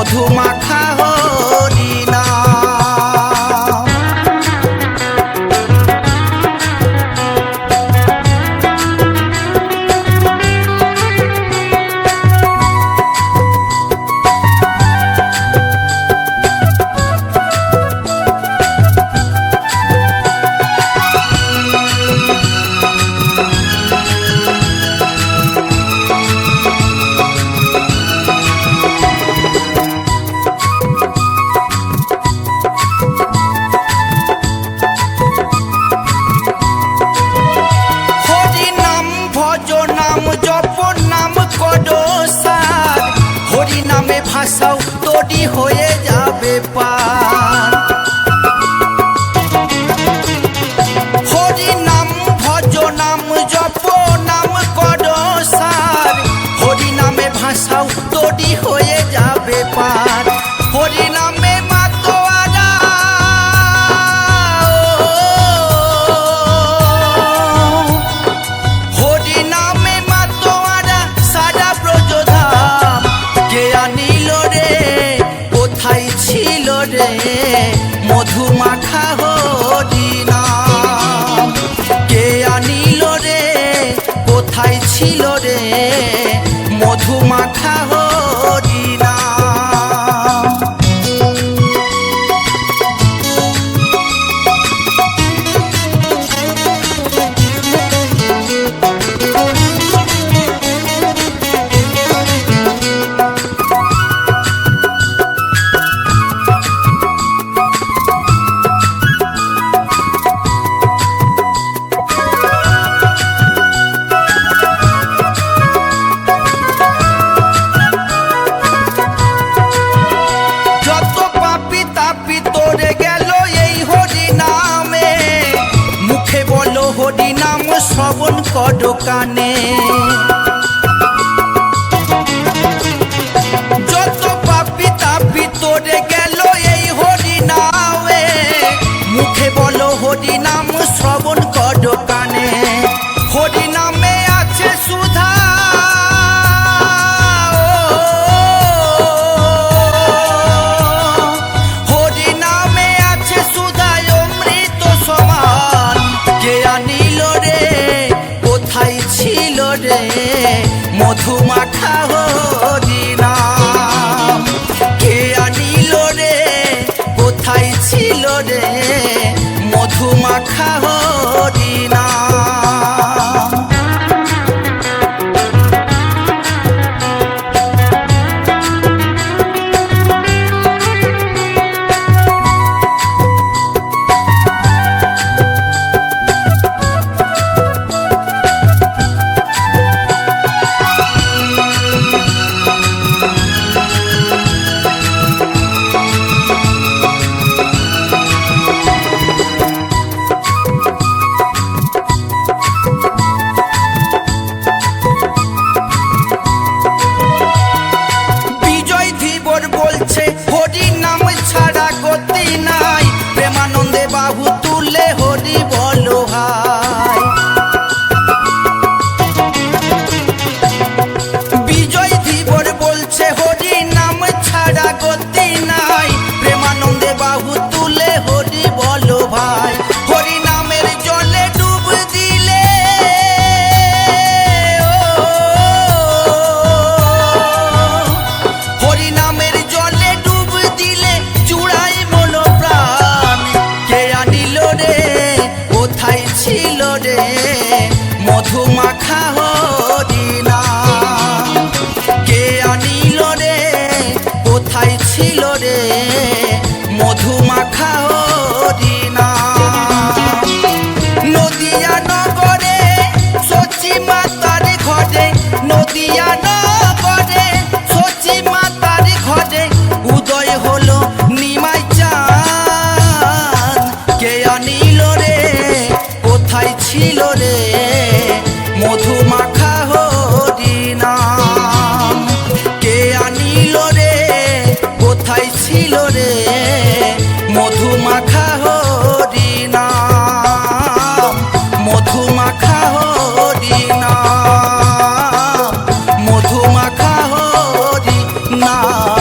মধু মাখা হরি নাম। ভাষাও তৈরি হয়ে যাবে পার। হরি নাম ভজ নাম জপ নাম কর সার, হরি নামে ভাষাও তৈরি হয়ে যাবে পার। হরি নামে মাতোয়ারা হরি নামে মাতোয়ারা সারা ব্রজধাম। কে আনিল রে কোথায় ছিল রে মধু মাখা হরি নাম। কে আনিল রে কোথায় ছিল রে মধু মাখা হরি নাম। হরি নাম শ্রবণ কর কানে, যত পাপি তাপি তোরে গেল এই হরি নামে। মুখে বলো হরি নাম শ্রবণ কর কানে। হরি নামে আছে সুধা হরি নামে আছে সুধা অমৃত সমান। কে আনিল রে কোথায় ছিল রে মধু মাখা হরি নাম। কে আনিল রে কোথায় ছিল রে মধু মাখা হরি নাম। হরি নাম ছাড়া গতি নাই, প্রেমানন্দে বাহু তুলে হরি বলো হাই। বিজয় ধীবর বলছে হরি নাম ছাড়া গতি নাই, প্রেমানন্দে বাহু তুলে হরি বলো ভাই। হরি নামের জলে ডুব দিলে হরি নামের জলে ডুব দিলে চূড়াই মন প্রাণ। কে আনিল রে কোথায় ছিল রে মধু মাখা হরি নাম। কে আনিল রে কোথায় ছিল রে মধু মাখা হরি নাম। নদিয়া নগরে সচি মাতার ঘরে, নদিয়া নগরে সচি মাতার ঘরে উদয় হলো নিমাই চাঁদ। কে আনিল রে কোথায় ছিল রে মধু মাখা হরি নাম। কে আনিল রে কোথায় ছিল রে মধু মাখা হরি নাম। মধু মাখা হরি নাম, মধু মাখা হরি নাম।